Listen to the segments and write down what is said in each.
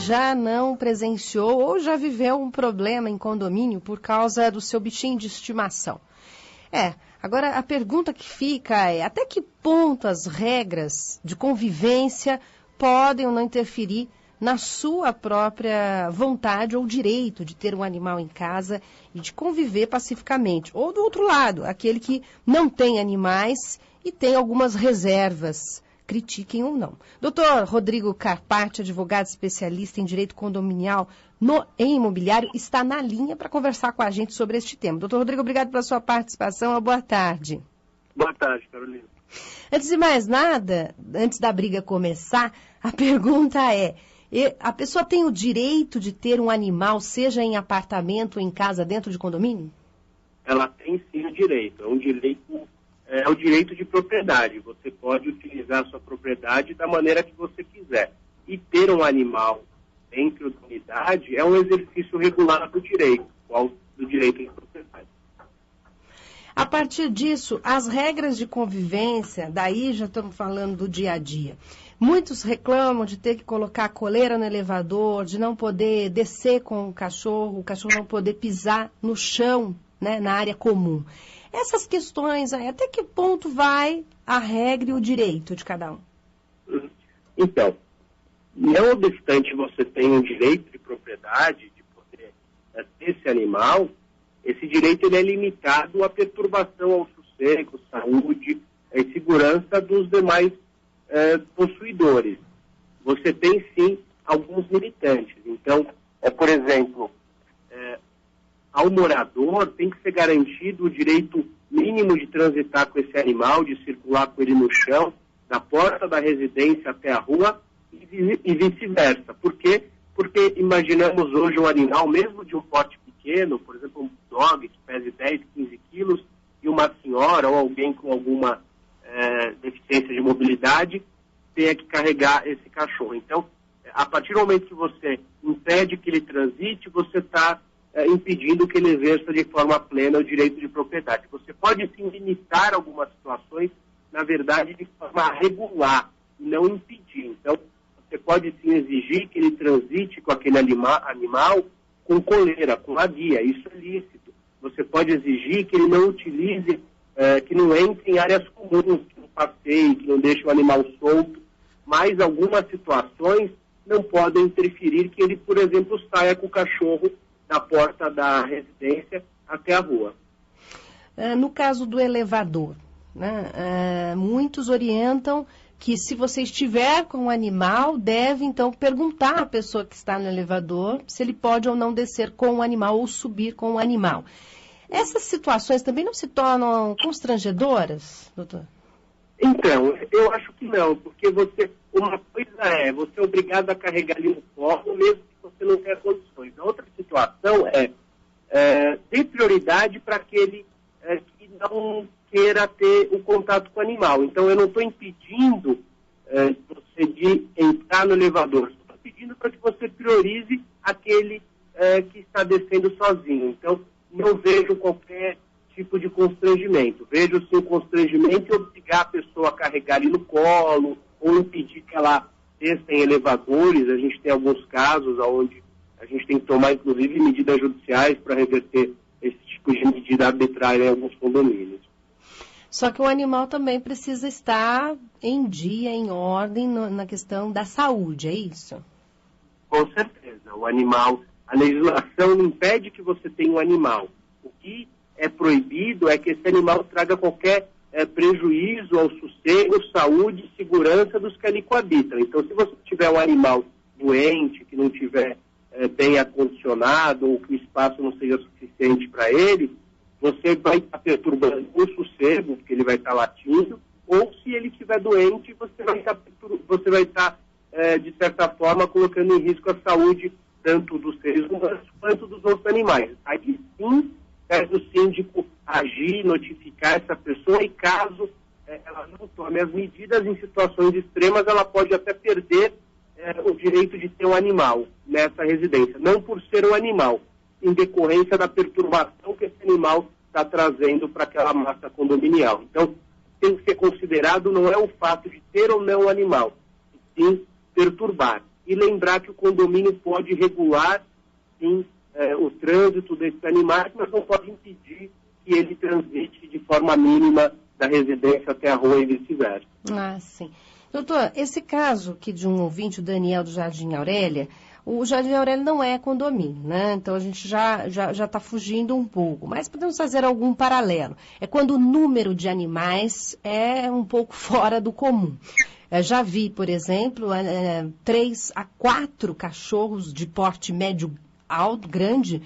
já não presenciou ou já viveu um problema em condomínio por causa do seu bichinho de estimação. Agora a pergunta que fica é: até que ponto as regras de convivência podem ou não interferir na sua própria vontade ou direito de ter um animal em casa e de conviver pacificamente? Ou do outro lado, aquele que não tem animais e tem algumas reservas, critiquem ou não. Doutor Rodrigo Carpati, advogado especialista em direito condominial em imobiliário, está na linha para conversar com a gente sobre este tema. Doutor Rodrigo, obrigado pela sua participação. Uma boa tarde. Boa tarde, Carolina. Antes de mais nada, antes da briga começar, a pergunta é: a pessoa tem o direito de ter um animal, seja em apartamento ou em casa, dentro de condomínio? Ela tem sim o direito. É o direito de propriedade. Você pode utilizar a sua propriedade da maneira que você quiser. E ter um animal dentro da unidade é um exercício regular do direito, do direito de propriedade. A partir disso, as regras de convivência, daí já estamos falando do dia a dia. Muitos reclamam de ter que colocar a coleira no elevador, de não poder descer com o cachorro não poder pisar no chão, né, na área comum. Essas questões aí, até que ponto vai a regra e o direito de cada um? Então, não obstante você tenha o direito de propriedade, de poder ter esse animal, esse direito ele é limitado à perturbação ao sossego, saúde e segurança dos demais possuidores. Você tem sim alguns limitantes. Então, por exemplo, ao morador tem que ser garantido o direito mínimo de transitar com esse animal, de circular com ele no chão, da porta da residência até a rua e vice-versa. Por quê? Porque imaginamos hoje um animal, mesmo de um porte pequeno, por exemplo, um dog que pese 10, 15 quilos, e uma senhora ou alguém com alguma deficiência de mobilidade tenha que carregar esse cachorro. Então, a partir do momento que você impede que ele transite, você está impedindo que ele exerça de forma plena o direito de propriedade. Você pode sim limitar algumas situações, na verdade, de forma regular, e não impedir. Então, você pode sim exigir que ele transite com aquele animal com coleira, com a guia, isso é lícito. Você pode exigir que ele não utilize, que não entre em áreas comuns, que não passeie, que não deixe o animal solto, mas algumas situações não podem interferir que ele, por exemplo, saia com o cachorro da porta da residência até a rua. No caso do elevador, né, muitos orientam que se você estiver com um animal, deve então perguntar à pessoa que está no elevador se ele pode ou não descer com o animal ou subir com o animal. Essas situações também não se tornam constrangedoras, doutor? Então, eu acho que não, porque uma coisa você é obrigado a carregar ali no colo, mesmo que você não tenha condições. A outra situação dê prioridade para aquele que não queira ter o contato com o animal. Então, eu não estou impedindo você de entrar no elevador. Estou pedindo para que você priorize aquele que está descendo sozinho. Então, não vejo qualquer tipo de constrangimento. Vejo sim o constrangimento e obrigar a pessoa a carregar ali no colo ou impedir que ela desça em elevadores. A gente tem alguns casos onde a gente tem que tomar, inclusive, medidas judiciais para reverter esse tipo de medida arbitrária em alguns condomínios. Só que o animal também precisa estar em dia, em ordem, na questão da saúde, é isso? Com certeza. O animal, a legislação não impede que você tenha um animal. O que é proibido é que esse animal traga qualquer prejuízo ao sossego, saúde e segurança dos que ali coabitam. Então, se você tiver um animal doente, que não tiver bem acondicionado ou que o espaço não seja suficiente para ele, você vai estar perturbando o sossego, porque ele vai estar latindo, ou se ele estiver doente, você vai estar, de certa forma, colocando em risco a saúde tanto dos seres humanos quanto dos outros animais. Aí sim, deve o síndico agir, notificar essa pessoa e caso ela não tome as medidas em situações extremas, ela pode até perder o direito de ter um animal nessa residência. Não por ser um animal, em decorrência da perturbação que esse animal está trazendo para aquela massa condominial. Então, tem que ser considerado não é o fato de ter ou não um animal, e sim perturbar. e lembrar que o condomínio pode regular, sim, o trânsito desses animais, mas não pode impedir que ele transite de forma mínima da residência até a rua e vice-versa. Ah, sim. Doutor, esse caso aqui de um ouvinte, o Daniel do Jardim Aurélia, o Jardim Aurélia não é condomínio, né? Então a gente já está fugindo um pouco, mas podemos fazer algum paralelo. É quando o número de animais é um pouco fora do comum. Já vi, por exemplo, 3 a 4 cachorros de porte médio alto, grande,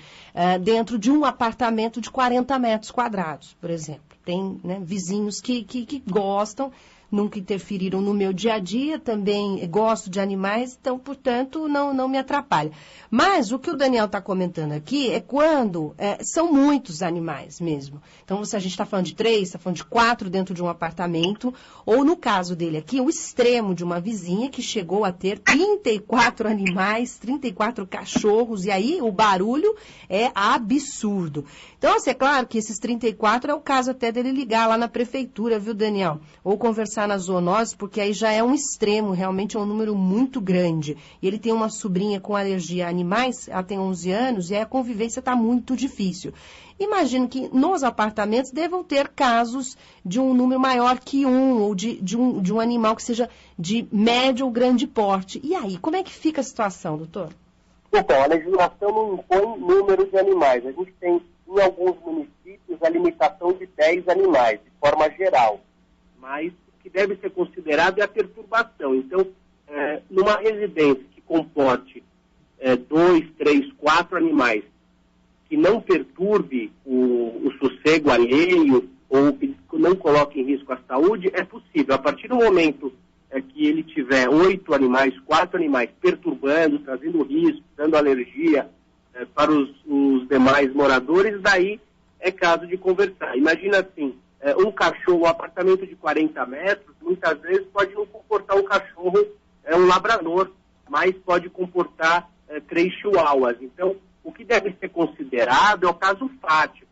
dentro de um apartamento de 40 metros quadrados, por exemplo. Tem, né, vizinhos que gostam, nunca interferiram no meu dia a dia, também gosto de animais, então, portanto, não me atrapalha. Mas o que o Daniel está comentando aqui é quando são muitos animais mesmo. Então, se a gente está falando de 3, está falando de 4 dentro de um apartamento, ou no caso dele aqui, o extremo de uma vizinha que chegou a ter 34 animais, 34 cachorros, e aí o barulho é absurdo. Então, assim, é claro que esses 34 é o caso até dele ligar lá na prefeitura, viu, Daniel? Ou conversar na zoonose, porque aí já é um extremo, realmente é um número muito grande. E ele tem uma sobrinha com alergia a animais, ela tem 11 anos, e aí a convivência está muito difícil. Imagino que nos apartamentos devam ter casos de um número maior que ou de um animal que seja de médio ou grande porte. E aí, como é que fica a situação, doutor? Então, a legislação não impõe número de animais. A gente tem, em alguns municípios, a limitação de 10 animais, de forma geral. Mas o que deve ser considerado é a perturbação. Então, numa residência que comporte 2, 3, 4 animais, que não perturbe o sossego alheio ou que não coloque em risco a saúde, é possível. A partir do momento que ele tiver 8 animais, 4 animais perturbando, trazendo risco, dando alergia para os demais moradores, daí é caso de conversar. Imagina assim, um cachorro, um apartamento de 40 metros, muitas vezes pode não comportar um cachorro, um labrador, mas pode comportar 3 chihuahuas. Então, o que deve ser considerado é o caso fático.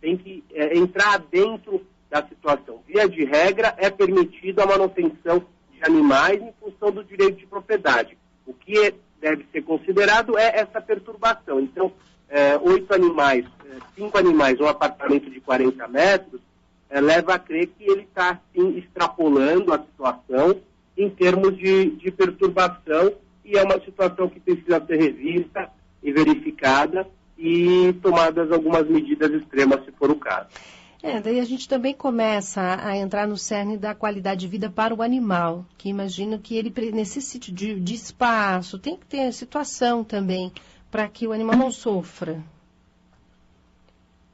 Tem que entrar dentro da situação. Via de regra, é permitido a manutenção de animais em função do direito de propriedade. O que deve ser considerado é essa perturbação. Então, 8 animais, 5 animais, um apartamento de 40 metros, leva a crer que ele está, assim, extrapolando a situação em termos de perturbação, e é uma situação que precisa ser revista e verificada e tomadas algumas medidas extremas, se for o caso. Daí a gente também começa a entrar no cerne da qualidade de vida para o animal, que imagino que ele necessite de espaço, tem que ter situação também para que o animal não sofra.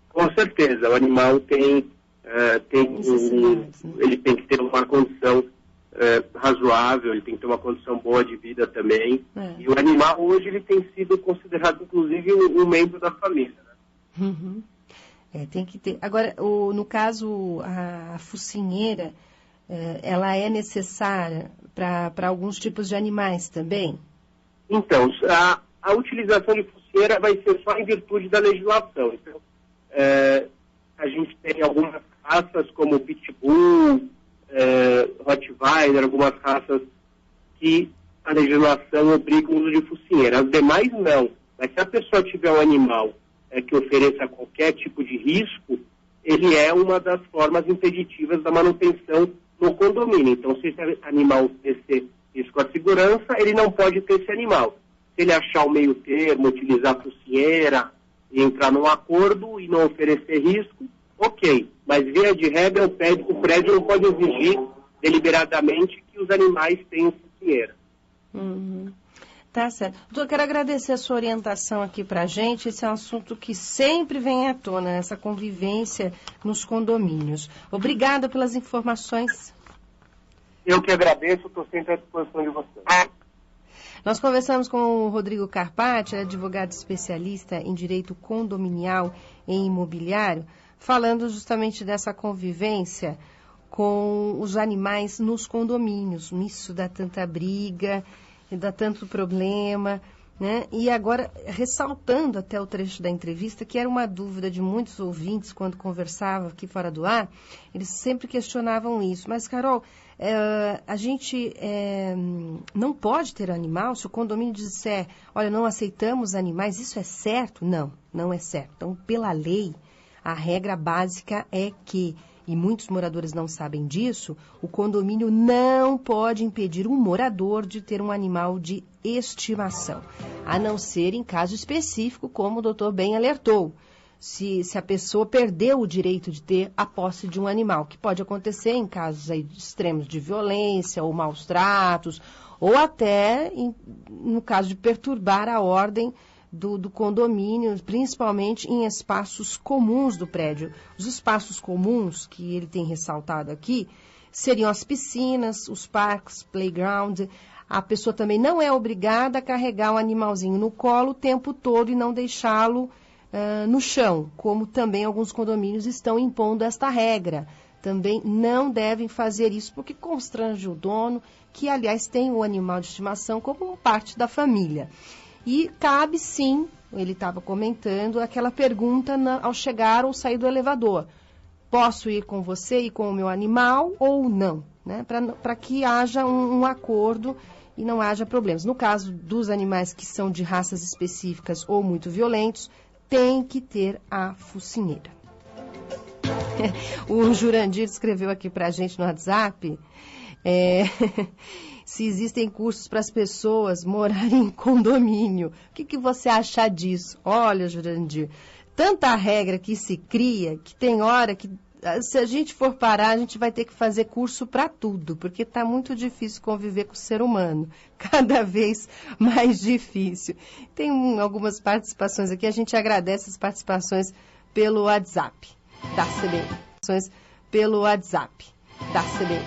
Com certeza, o animal ele tem que ter uma condição razoável, ele tem que ter uma condição boa de vida também. E o animal hoje ele tem sido considerado, inclusive, um membro da família. Né? Uhum. Tem que ter. Agora, no caso, a focinheira, ela é necessária para alguns tipos de animais também? Então, a utilização de focinheira vai ser só em virtude da legislação. Então, a gente tem algumas raças como Pitbull, Rottweiler, algumas raças que a legislação obriga o uso de focinheira. As demais não. Mas se a pessoa tiver um animal que ofereça qualquer tipo de risco, ele é uma das formas impeditivas da manutenção no condomínio. Então, se esse animal oferecer risco à segurança, ele não pode ter esse animal. Se ele achar o meio termo, utilizar a focinheira e entrar num acordo e não oferecer risco, ok. Mas, via de regra, o prédio não pode exigir deliberadamente que os animais tenham focinheira. Uhum. Tá certo. Doutor, quero agradecer a sua orientação aqui para a gente. Esse é um assunto que sempre vem à tona, essa convivência nos condomínios. Obrigada pelas informações. Eu que agradeço, estou sempre à disposição de vocês. Nós conversamos com o Rodrigo Carpati, advogado especialista em direito condominial e imobiliário, falando justamente dessa convivência com os animais nos condomínios. Isso dá tanta briga, dá tanto problema. né? E agora, ressaltando até o trecho da entrevista, que era uma dúvida de muitos ouvintes quando conversava aqui fora do ar, eles sempre questionavam isso. Mas, Carol, a gente não pode ter animal se o condomínio disser, olha, não aceitamos animais, isso é certo? Não, não é certo. Então, pela lei, a regra básica é que, e muitos moradores não sabem disso, o condomínio não pode impedir um morador de ter um animal de estimação, a não ser em caso específico, como o doutor bem alertou, se a pessoa perdeu o direito de ter a posse de um animal, que pode acontecer em casos aí extremos de violência ou maus tratos, ou até no caso de perturbar a ordem do condomínio, principalmente em espaços comuns do prédio. Os espaços comuns, que ele tem ressaltado aqui, seriam as piscinas, os parques, playground. A pessoa também não é obrigada a carregar um animalzinho no colo o tempo todo e não deixá-lo no chão, como também alguns condomínios estão impondo esta regra. Também não devem fazer isso porque constrange o dono, que, aliás, tem o animal de estimação como parte da família. E cabe sim, ele estava comentando, aquela pergunta ao chegar ou sair do elevador. Posso ir com você e com o meu animal ou não? Né? Para que haja um acordo e não haja problemas. No caso dos animais que são de raças específicas ou muito violentos, tem que ter a focinheira. O Jurandir escreveu aqui para a gente no WhatsApp... se existem cursos para as pessoas morarem em condomínio. O que você acha disso? Olha, Jurandir, tanta regra que se cria, que tem hora que, se a gente for parar, a gente vai ter que fazer curso para tudo, porque está muito difícil conviver com o ser humano, cada vez mais difícil. Tem algumas participações aqui, a gente agradece as participações pelo WhatsApp da CBN. Pelo WhatsApp da CBN.